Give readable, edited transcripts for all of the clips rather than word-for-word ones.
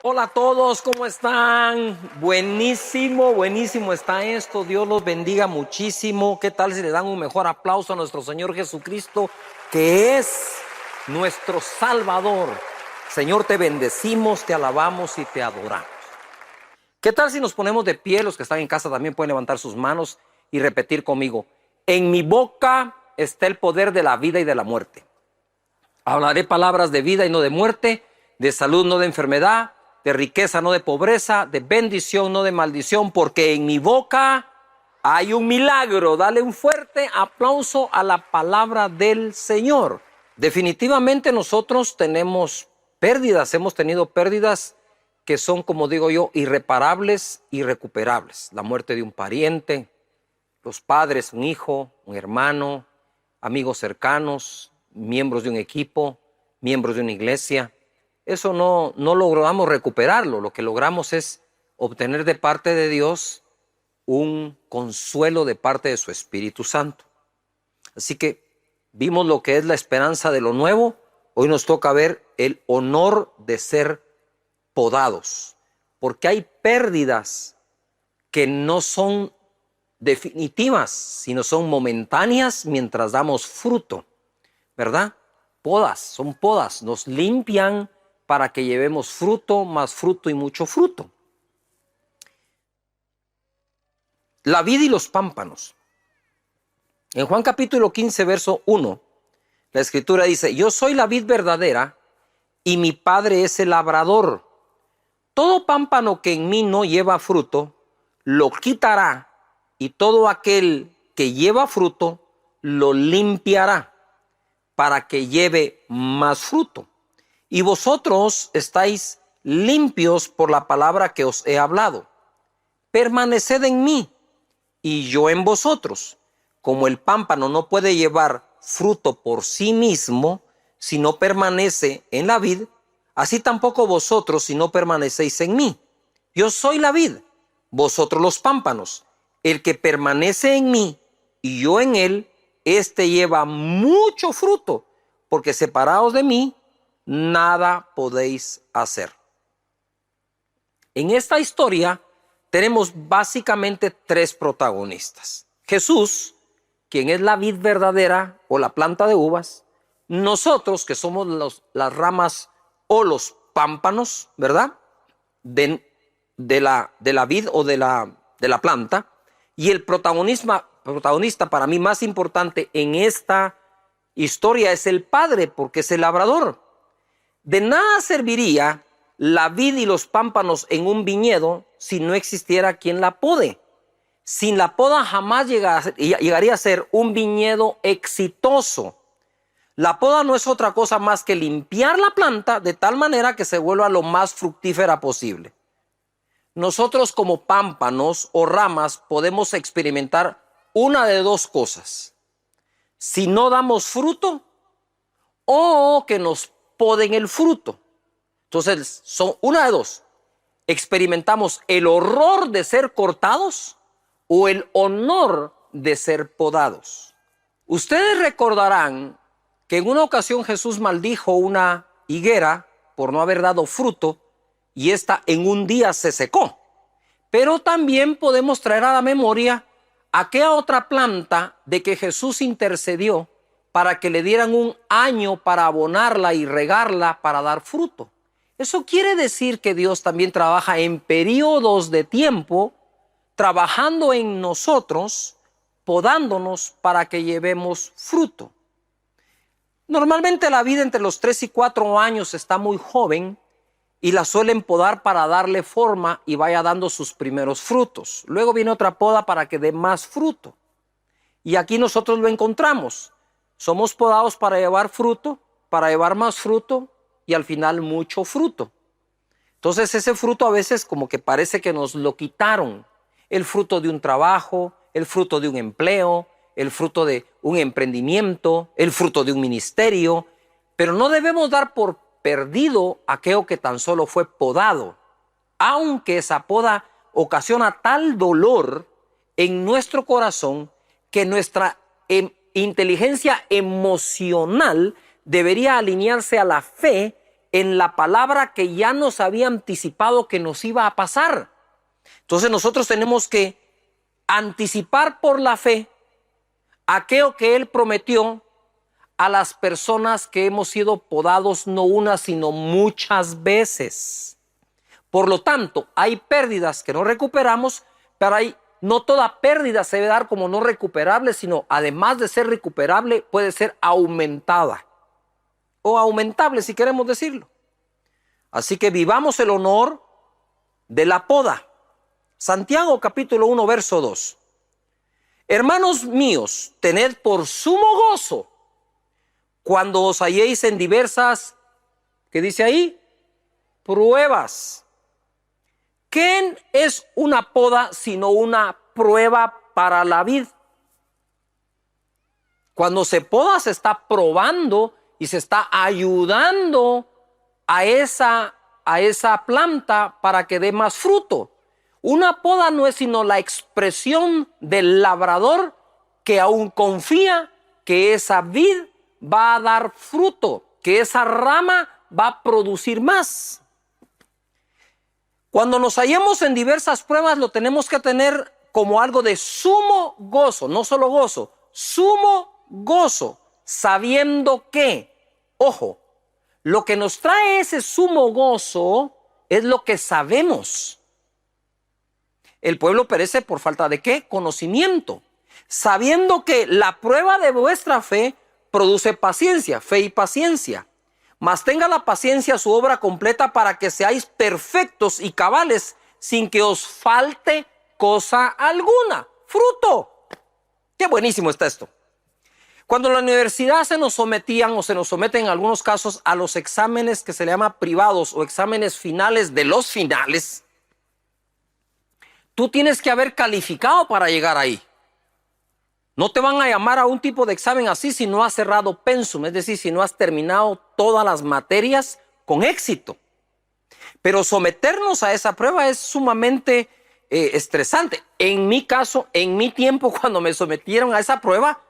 Hola a todos, ¿cómo están? Buenísimo, buenísimo está esto. Dios los bendiga muchísimo. ¿Qué tal si le dan un mejor aplauso a nuestro Señor Jesucristo, que es nuestro Salvador? Señor, te bendecimos, te alabamos y te adoramos. ¿Qué tal si nos ponemos de pie? Los que están en casa también pueden levantar sus manos y repetir conmigo. En mi boca está el poder de la vida y de la muerte. Hablaré palabras de vida y no de muerte, de salud no de enfermedad, de riqueza no de pobreza, de bendición no de maldición, porque en mi boca hay un milagro. Dale un fuerte aplauso a la palabra del Señor. Definitivamente nosotros tenemos pérdidas, hemos tenido pérdidas que son, como digo yo, irreparables, irrecuperables. La muerte de un pariente, los padres, un hijo, un hermano, amigos cercanos, miembros de un equipo, miembros de una iglesia. Eso no logramos recuperarlo. Lo que logramos es obtener de parte de Dios un consuelo de parte de su Espíritu Santo. Así que vimos lo que es la esperanza de lo nuevo. Hoy nos toca ver el honor de ser podados, porque hay pérdidas que no son definitivas, sino son momentáneas mientras damos fruto, ¿verdad? Son podas, nos limpian para que llevemos fruto, más fruto y mucho fruto. La vid y los pámpanos. En Juan capítulo 15, verso 1, la escritura dice: yo soy la vid verdadera y mi Padre es el labrador. Todo pámpano que en mí no lleva fruto, lo quitará, y todo aquel que lleva fruto, lo limpiará, para que lleve más fruto. Y vosotros estáis limpios por la palabra que os he hablado. Permaneced en mí, y yo en vosotros. Como el pámpano no puede llevar fruto por sí mismo, si no permanece en la vid, así tampoco vosotros si no permanecéis en mí. Yo soy la vid, vosotros los pámpanos. El que permanece en mí y yo en él, éste lleva mucho fruto, porque separados de mí, nada podéis hacer. En esta historia tenemos básicamente tres protagonistas. Jesús, quien es la vid verdadera o la planta de uvas. Nosotros, que somos las ramas o los pámpanos, ¿verdad? De la vid o de la planta. Y el protagonista para mí más importante en esta historia es el Padre, porque es el labrador. De nada serviría la vid y los pámpanos en un viñedo si no existiera quien la pode. Sin la poda jamás llegaría a ser un viñedo exitoso. La poda no es otra cosa más que limpiar la planta de tal manera que se vuelva lo más fructífera posible. Nosotros como pámpanos o ramas podemos experimentar una de dos cosas. Si no damos fruto o que nos poden el fruto. Entonces son una de dos. Experimentamos el horror de ser cortados o el honor de ser podados. Ustedes recordarán que en una ocasión Jesús maldijo una higuera por no haber dado fruto y esta en un día se secó. Pero también podemos traer a la memoria aquella otra planta de que Jesús intercedió para que le dieran un año para abonarla y regarla para dar fruto. Eso quiere decir que Dios también trabaja en periodos de tiempo, trabajando en nosotros, podándonos para que llevemos fruto. Normalmente la vida entre los 3 y 4 años está muy joven y la suelen podar para darle forma y vaya dando sus primeros frutos. Luego viene otra poda para que dé más fruto. Y aquí nosotros lo encontramos. Somos podados para llevar fruto, para llevar más fruto y al final mucho fruto. Entonces ese fruto a veces como que parece que nos lo quitaron. El fruto de un trabajo, el fruto de un empleo, el fruto de un emprendimiento, el fruto de un ministerio. Pero no debemos dar por perdido aquello que tan solo fue podado, aunque esa poda ocasiona tal dolor en nuestro corazón que nuestra inteligencia emocional debería alinearse a la fe en la palabra que ya nos había anticipado que nos iba a pasar. Entonces nosotros tenemos que anticipar por la fe aquello que Él prometió a las personas que hemos sido podados no una, sino muchas veces. Por lo tanto, hay pérdidas que no recuperamos, pero no toda pérdida se debe dar como no recuperable, sino además de ser recuperable, puede ser aumentada o aumentable, si queremos decirlo. Así que vivamos el honor de la poda. Santiago capítulo 1, verso 2. Hermanos míos, tened por sumo gozo cuando os halléis en diversas, ¿qué dice ahí? Pruebas. ¿Qué es una poda sino una prueba para la vid? Cuando se poda se está probando y se está ayudando a esa planta para que dé más fruto. Una poda no es sino la expresión del labrador que aún confía que esa vid va a dar fruto, que esa rama va a producir más. Cuando nos hallemos en diversas pruebas, lo tenemos que tener como algo de sumo gozo, no solo gozo, sumo gozo, sabiendo que, ojo, lo que nos trae ese sumo gozo es lo que sabemos. El pueblo perece por falta de ¿qué? Conocimiento. Sabiendo que la prueba de vuestra fe produce paciencia, fe y paciencia. Mas tenga la paciencia su obra completa para que seáis perfectos y cabales sin que os falte cosa alguna. Fruto. Qué buenísimo está esto. Cuando en la universidad se nos sometían o se nos someten en algunos casos a los exámenes que se le llama privados o exámenes finales de los finales, tú tienes que haber calificado para llegar ahí. No te van a llamar a un tipo de examen así si no has cerrado pensum, es decir, si no has terminado todas las materias con éxito. Pero someternos a esa prueba es sumamente estresante. En mi caso, en mi tiempo, cuando me sometieron a esa prueba,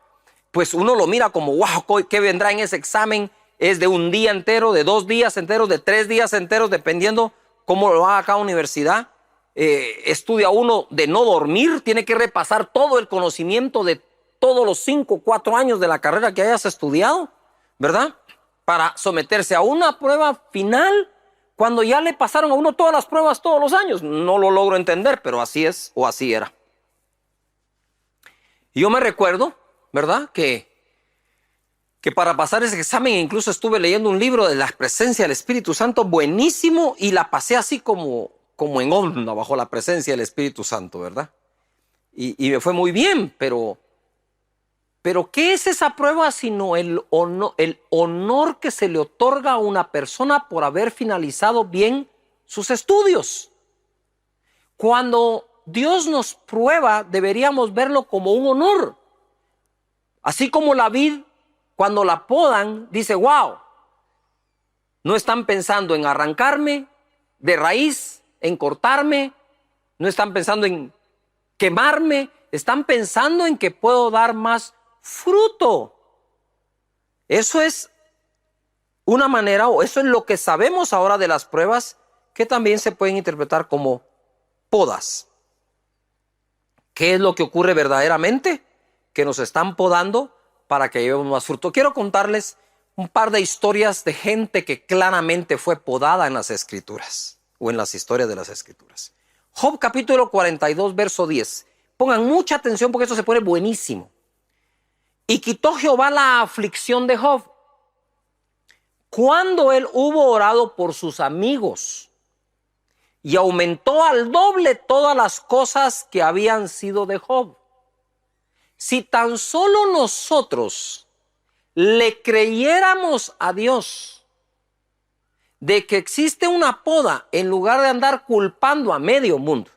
pues uno lo mira como, wow, ¿qué vendrá en ese examen? Es de un día entero, de 2 días enteros, de 3 días enteros, dependiendo cómo lo haga cada universidad. Estudia uno de no dormir, tiene que repasar todo el conocimiento de todos los 5, 4 años de la carrera que hayas estudiado, ¿verdad? Para someterse a una prueba final cuando ya le pasaron a uno todas las pruebas todos los años. No lo logro entender, pero así es o así era. Y yo me recuerdo, ¿verdad? Que para pasar ese examen incluso estuve leyendo un libro de la presencia del Espíritu Santo buenísimo y la pasé así como en onda bajo la presencia del Espíritu Santo, ¿verdad? Y me fue muy bien, pero ¿qué es esa prueba sino el honor que se le otorga a una persona por haber finalizado bien sus estudios? Cuando Dios nos prueba, deberíamos verlo como un honor. Así como la vid, cuando la podan, dice, wow, no están pensando en arrancarme de raíz, en cortarme, no están pensando en quemarme, están pensando en que puedo dar más fruto. Eso es una manera, o eso es lo que sabemos ahora de las pruebas, que también se pueden interpretar como podas. ¿Qué es lo que ocurre verdaderamente? Que nos están podando para que llevemos más fruto. Quiero contarles un par de historias de gente que claramente fue podada en las Escrituras o en las historias de las Escrituras. Job capítulo 42, verso 10. Pongan mucha atención porque esto se pone buenísimo. Y quitó Jehová la aflicción de Job cuando él hubo orado por sus amigos y aumentó al doble todas las cosas que habían sido de Job. Si tan solo nosotros le creyéramos a Dios de que existe una poda en lugar de andar culpando a medio mundo.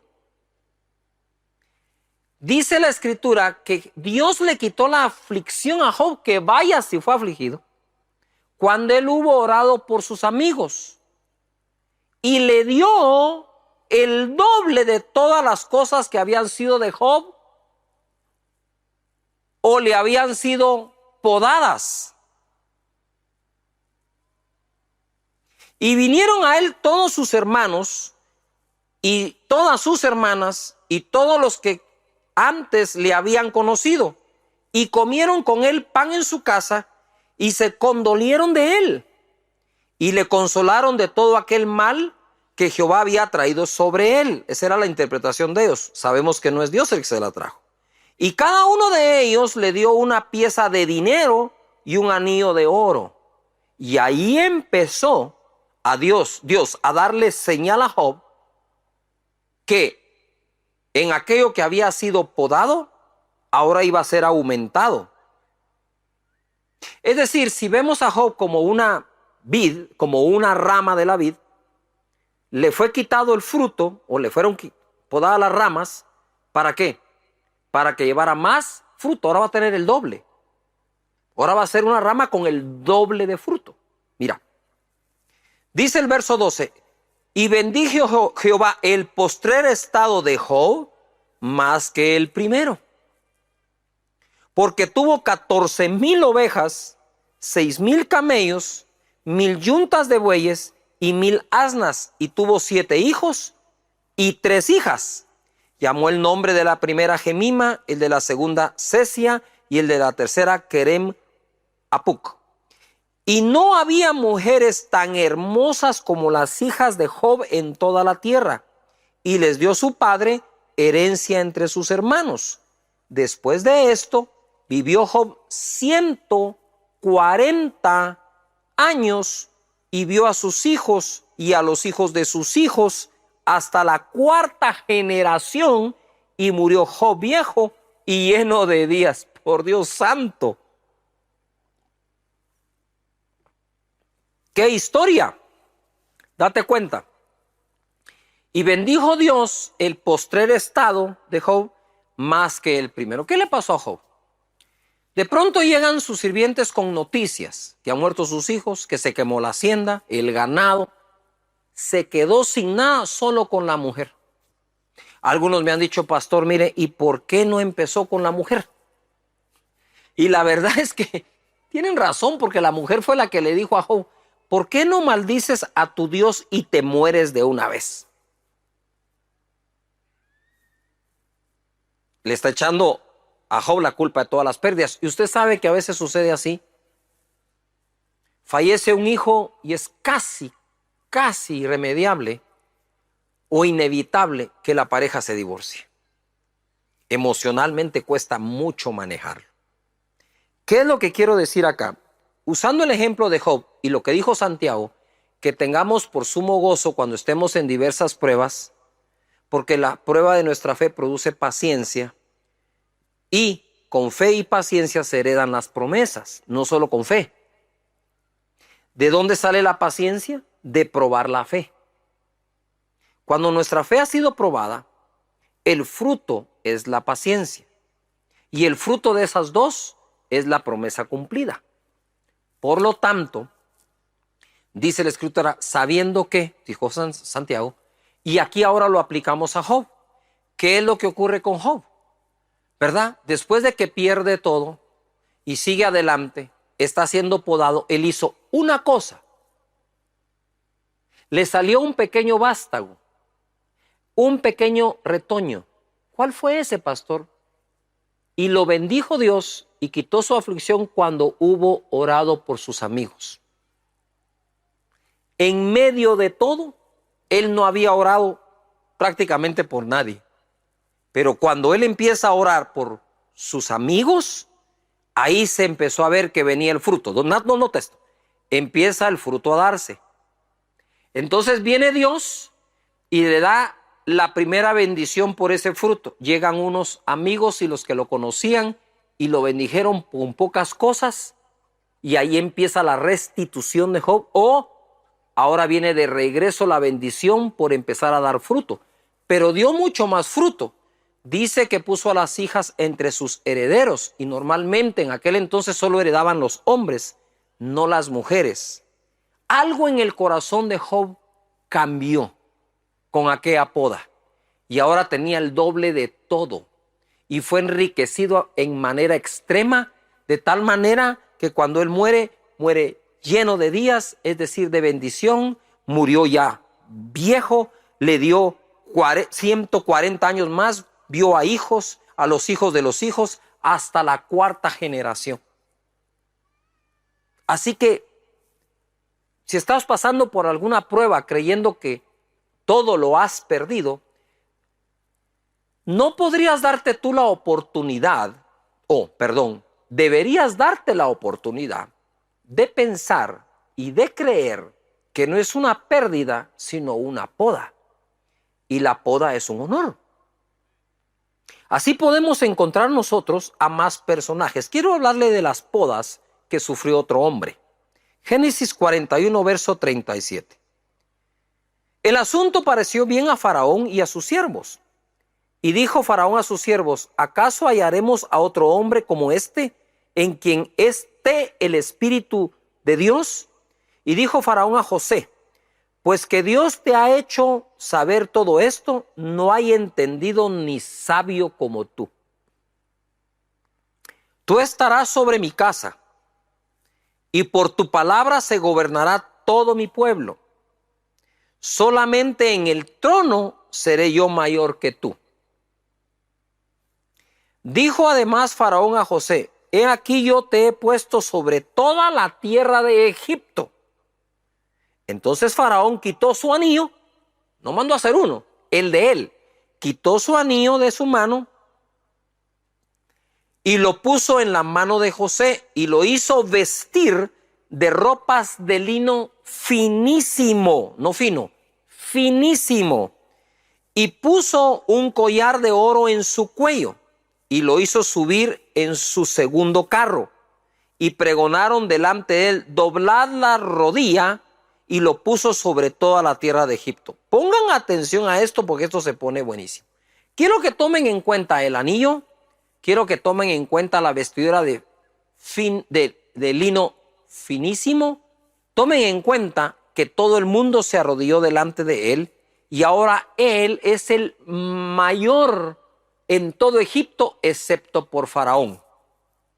Dice la Escritura que Dios le quitó la aflicción a Job, que vaya si fue afligido, cuando él hubo orado por sus amigos y le dio el doble de todas las cosas que habían sido de Job o le habían sido podadas. Y vinieron a él todos sus hermanos y todas sus hermanas y todos los que antes le habían conocido, y comieron con él pan en su casa y se condolieron de él y le consolaron de todo aquel mal que Jehová había traído sobre él. Esa era la interpretación de ellos. Sabemos que no es Dios el que se la trajo. Y cada uno de ellos le dio una pieza de dinero y un anillo de oro. Y ahí empezó a Dios a darle señal a Job que en aquello que había sido podado, ahora iba a ser aumentado. Es decir, si vemos a Job como una vid, como una rama de la vid, le fue quitado el fruto o le fueron podadas las ramas. ¿Para qué? Para que llevara más fruto. Ahora va a tener el doble. Ahora va a ser una rama con el doble de fruto. Mira, dice el verso 12, y bendijo Jehová el postrer estado de Job más que el primero, porque tuvo 14,000 ovejas, 6,000 camellos, 1,000 yuntas de bueyes y 1,000 asnas, y tuvo 7 hijos y 3 hijas. Llamó el nombre de la primera Gemima, el de la segunda Cesia y el de la tercera Kerem Apuc. Y no había mujeres tan hermosas como las hijas de Job en toda la tierra, y les dio su padre herencia entre sus hermanos. Después de esto, vivió Job 140 años y vio a sus hijos y a los hijos de sus hijos hasta la 4ª generación, y murió Job viejo y lleno de días. Por Dios santo. ¡Qué historia! Date cuenta. Y bendijo Dios el postrer estado de Job más que el primero. ¿Qué le pasó a Job? De pronto llegan sus sirvientes con noticias, que han muerto sus hijos, que se quemó la hacienda, el ganado. Se quedó sin nada, solo con la mujer. Algunos me han dicho, pastor, mire, ¿y por qué no empezó con la mujer? Y la verdad es que tienen razón, porque la mujer fue la que le dijo a Job, ¿por qué no maldices a tu Dios y te mueres de una vez? Le está echando a Job la culpa de todas las pérdidas. Y usted sabe que a veces sucede así. Fallece un hijo y es casi irremediable o inevitable que la pareja se divorcie. Emocionalmente cuesta mucho manejarlo. ¿Qué es lo que quiero decir acá? Usando el ejemplo de Job y lo que dijo Santiago, que tengamos por sumo gozo cuando estemos en diversas pruebas, porque la prueba de nuestra fe produce paciencia, y con fe y paciencia se heredan las promesas, no solo con fe. ¿De dónde sale la paciencia? De probar la fe. Cuando nuestra fe ha sido probada, el fruto es la paciencia, y el fruto de esas dos es la promesa cumplida. Por lo tanto, dice la Escritura, sabiendo que, dijo Santiago, y aquí ahora lo aplicamos a Job. ¿Qué es lo que ocurre con Job? ¿Verdad? Después de que pierde todo y sigue adelante, está siendo podado, él hizo una cosa. Le salió un pequeño vástago, un pequeño retoño. ¿Cuál fue ese, pastor? Y lo bendijo Dios y quitó su aflicción cuando hubo orado por sus amigos. En medio de todo, él no había orado prácticamente por nadie. Pero cuando él empieza a orar por sus amigos, ahí se empezó a ver que venía el fruto. No nota esto. Empieza el fruto a darse. Entonces viene Dios y le da la primera bendición por ese fruto. Llegan unos amigos y los que lo conocían y lo bendijeron con pocas cosas, y ahí empieza la restitución de Job, o ahora viene de regreso la bendición por empezar a dar fruto. Pero dio mucho más fruto. Dice que puso a las hijas entre sus herederos, y normalmente en aquel entonces solo heredaban los hombres, no las mujeres. Algo en el corazón de Job cambió con aquella poda, y ahora tenía el doble de todo, y fue enriquecido en manera extrema, de tal manera que cuando él muere, muere lleno de días, es decir, de bendición, murió ya viejo, le dio 140 años más, vio a hijos, a los hijos de los hijos, hasta la cuarta generación. Así que, si estás pasando por alguna prueba creyendo que todo lo has perdido, no podrías darte tú la oportunidad, deberías darte la oportunidad de pensar y de creer que no es una pérdida, sino una poda. Y la poda es un honor. Así podemos encontrar nosotros a más personajes. Quiero hablarle de las podas que sufrió otro hombre. Génesis 41, verso 37. El asunto pareció bien a Faraón y a sus siervos. Y dijo Faraón a sus siervos: ¿acaso hallaremos a otro hombre como este, en quien esté el Espíritu de Dios? Y dijo Faraón a José: pues que Dios te ha hecho saber todo esto, no hay entendido ni sabio como tú. Tú estarás sobre mi casa, y por tu palabra se gobernará todo mi pueblo. Solamente en el trono seré yo mayor que tú. Dijo además Faraón a José: he aquí yo te he puesto sobre toda la tierra de Egipto. Entonces Faraón quitó su anillo, no mandó a hacer uno, el de él, quitó su anillo de su mano y lo puso en la mano de José y lo hizo vestir de ropas de lino finísimo, no fino, finísimo, y puso un collar de oro en su cuello y lo hizo subir en su segundo carro y pregonaron delante de él: doblad la rodilla, y lo puso sobre toda la tierra de Egipto. Pongan atención a esto porque esto se pone buenísimo. Quiero que tomen en cuenta el anillo, quiero que tomen en cuenta la vestidura de lino finísimo. Tomen en cuenta que todo el mundo se arrodilló delante de él y ahora él es el mayor en todo Egipto excepto por Faraón,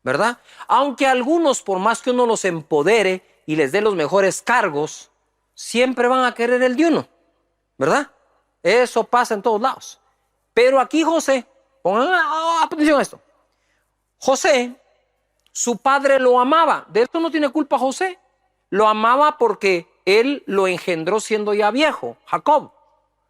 ¿verdad? Aunque algunos, por más que uno los empodere y les dé los mejores cargos, siempre van a querer el de uno, ¿verdad? Eso pasa en todos lados. Pero aquí José, pongan atención a esto. José, su padre lo amaba. De esto no tiene culpa José. Lo amaba porque él lo engendró siendo ya viejo, Jacob.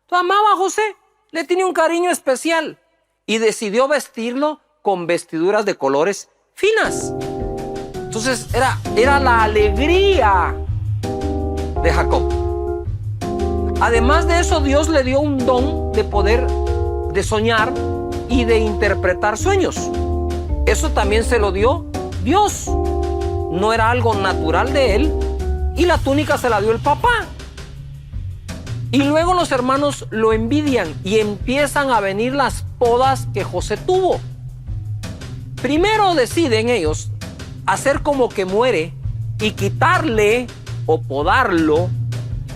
Lo amaba a José, le tenía un cariño especial y decidió vestirlo con vestiduras de colores finas. Entonces era la alegría de Jacob. Además de eso, Dios le dio un don de poder de soñar y de interpretar sueños. Eso también se lo dio Dios. No era algo natural de él, y la túnica se la dio el papá. Y luego los hermanos lo envidian y empiezan a venir las podas que José tuvo. Primero deciden ellos hacer como que muere y quitarle o podarlo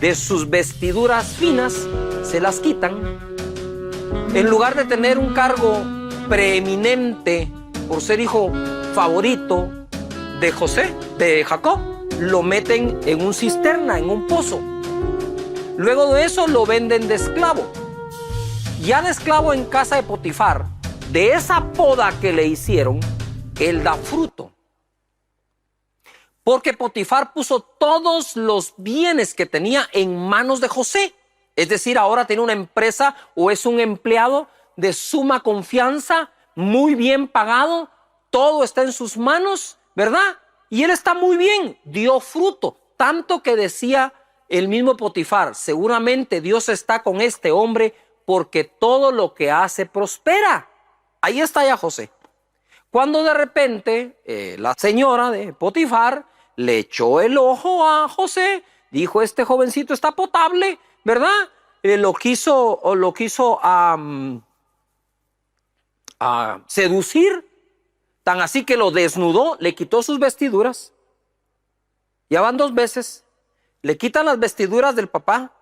de sus vestiduras finas, se las quitan. En lugar de tener un cargo preeminente por ser hijo favorito de José, de Jacob, lo meten en un cisterna, en un pozo. Luego de eso lo venden de esclavo. Ya de esclavo en casa de Potifar, de esa poda que le hicieron, él da fruto. Porque Potifar puso todos los bienes que tenía en manos de José. Es decir, ahora tiene una empresa o es un empleado de suma confianza, muy bien pagado, todo está en sus manos, ¿verdad? Y él está muy bien, dio fruto, tanto que decía el mismo Potifar: seguramente Dios está con este hombre porque todo lo que hace prospera. Ahí está ya José. Cuando de repente la señora de Potifar le echó el ojo a José, dijo: este jovencito está potable, ¿verdad? Lo quiso seducir, tan así que lo desnudó, le quitó sus vestiduras. Ya van 2 veces. Le quitan las vestiduras del papá,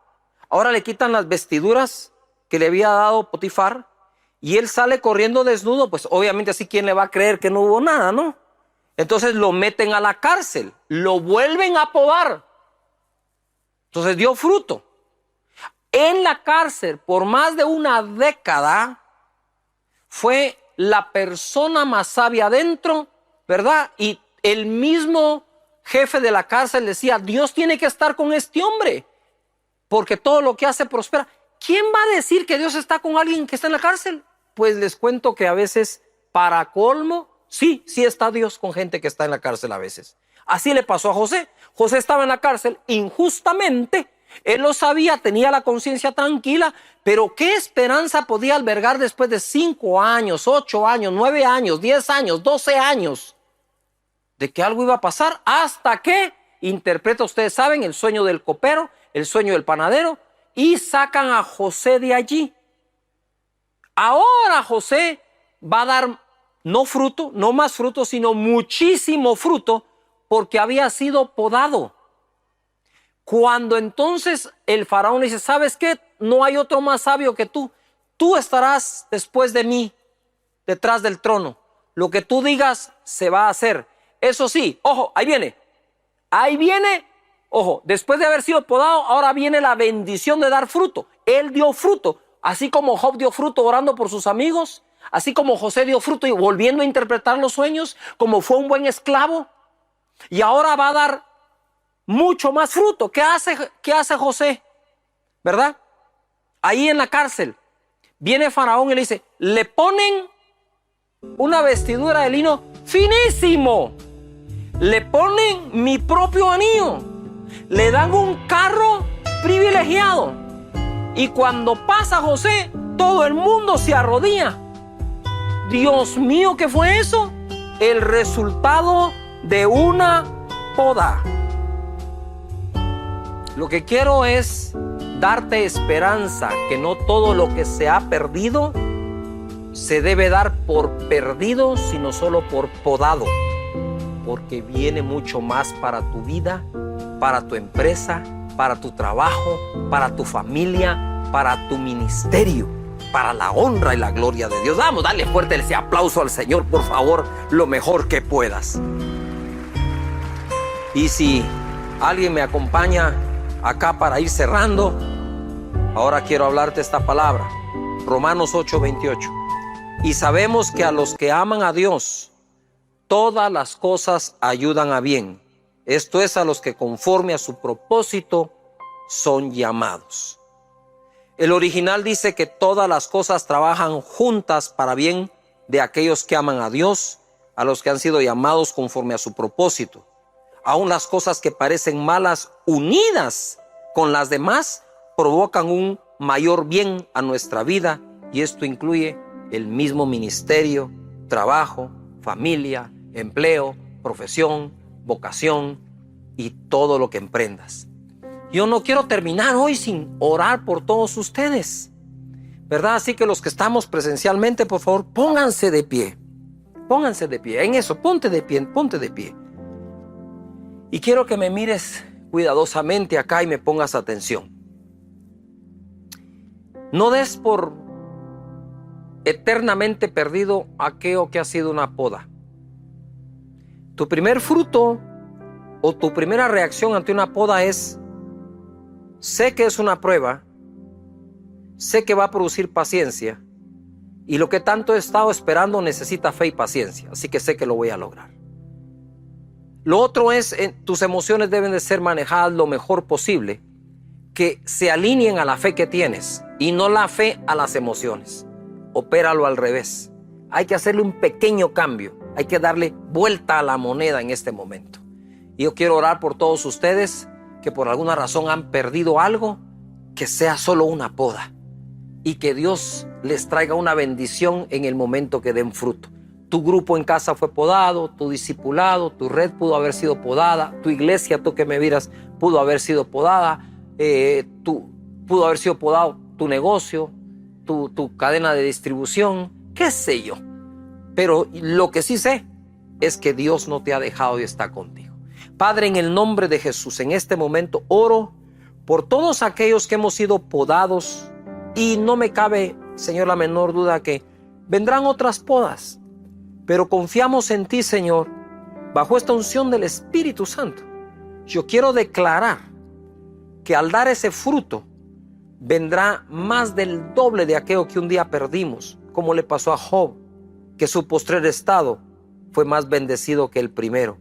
ahora le quitan las vestiduras que le había dado Potifar, y él sale corriendo desnudo. Pues obviamente así, ¿quién le va a creer que no hubo nada, no? Entonces lo meten a la cárcel, lo vuelven a podar. Entonces dio fruto. En la cárcel, por más de una década, fue la persona más sabia adentro, ¿verdad? Y el mismo jefe de la cárcel decía, Dios tiene que estar con este hombre, porque todo lo que hace prospera. ¿Quién va a decir que Dios está con alguien que está en la cárcel? Pues les cuento que a veces, para colmo, sí está Dios con gente que está en la cárcel a veces. Así le pasó a José. José estaba en la cárcel injustamente. Él lo sabía, tenía la conciencia tranquila, pero ¿qué esperanza podía albergar después de 5 años, 8 años, 9 años, 10 años, 12 años de que algo iba a pasar? Hasta que interpreta, ustedes saben, el sueño del copero, el sueño del panadero, y sacan a José de allí. Ahora José va a dar no fruto, no más fruto, sino muchísimo fruto, porque había sido podado. Cuando entonces el faraón dice, ¿sabes qué? No hay otro más sabio que tú. Tú estarás después de mí, detrás del trono. Lo que tú digas se va a hacer. Eso sí, ojo, ahí viene. Ojo, después de haber sido podado, ahora viene la bendición de dar fruto. Él dio fruto, así como Job dio fruto orando por sus amigos, así como José dio fruto y volviendo a interpretar los sueños, como fue un buen esclavo. Y ahora va a dar mucho más fruto. ¿Qué hace José? ¿Verdad? Ahí en la cárcel viene Faraón y le dice, le ponen una vestidura de lino finísimo, le ponen mi propio anillo, le dan un carro privilegiado, y cuando pasa José, todo el mundo se arrodilla. Dios mío, ¿qué fue eso? El resultado de una poda. Lo que quiero es darte esperanza, que no todo lo que se ha perdido se debe dar por perdido, sino solo por podado, porque viene mucho más para tu vida, para tu empresa, para tu trabajo, para tu familia, para tu ministerio, para la honra y la gloria de Dios. Vamos, dale fuerte ese aplauso al Señor, por favor, lo mejor que puedas. Y si alguien me acompaña acá para ir cerrando, ahora quiero hablarte esta palabra, Romanos 8:28. Y sabemos que a los que aman a Dios, todas las cosas ayudan a bien. Esto es, a los que conforme a su propósito son llamados. El original dice que todas las cosas trabajan juntas para bien de aquellos que aman a Dios, a los que han sido llamados conforme a su propósito. Aún las cosas que parecen malas, unidas con las demás, provocan un mayor bien a nuestra vida, y esto incluye el mismo ministerio, trabajo, familia, empleo, profesión, vocación y todo lo que emprendas. Yo no quiero terminar hoy sin orar por todos ustedes, ¿verdad? Así que los que estamos presencialmente, por favor, pónganse de pie. Pónganse de pie. En eso, ponte de pie, ponte de pie. Y quiero que me mires cuidadosamente acá y me pongas atención. No des por eternamente perdido aquello que ha sido una poda. Tu primer fruto o tu primera reacción ante una poda es: sé que es una prueba, sé que va a producir paciencia, y lo que tanto he estado esperando necesita fe y paciencia, así que sé que lo voy a lograr. Lo otro es, tus emociones deben de ser manejadas lo mejor posible, que se alineen a la fe que tienes y no la fe a las emociones. Opéralo al revés. Hay que hacerle un pequeño cambio, hay que darle vuelta a la moneda en este momento. Y yo quiero orar por todos ustedes que por alguna razón han perdido algo, que sea solo una poda y que Dios les traiga una bendición en el momento que den fruto. Tu grupo en casa fue podado, tu discipulado, tu red pudo haber sido podada, tu iglesia, tú que me miras, pudo haber sido podada, pudo haber sido podado tu negocio, tu cadena de distribución, qué sé yo. Pero lo que sí sé es que Dios no te ha dejado y está contigo. Padre, en el nombre de Jesús, en este momento oro por todos aquellos que hemos sido podados, y no me cabe, Señor, la menor duda que vendrán otras podas. Pero confiamos en ti, Señor, bajo esta unción del Espíritu Santo. Yo quiero declarar que al dar ese fruto vendrá más del doble de aquello que un día perdimos, como le pasó a Job, que su postrer estado fue más bendecido que el primero.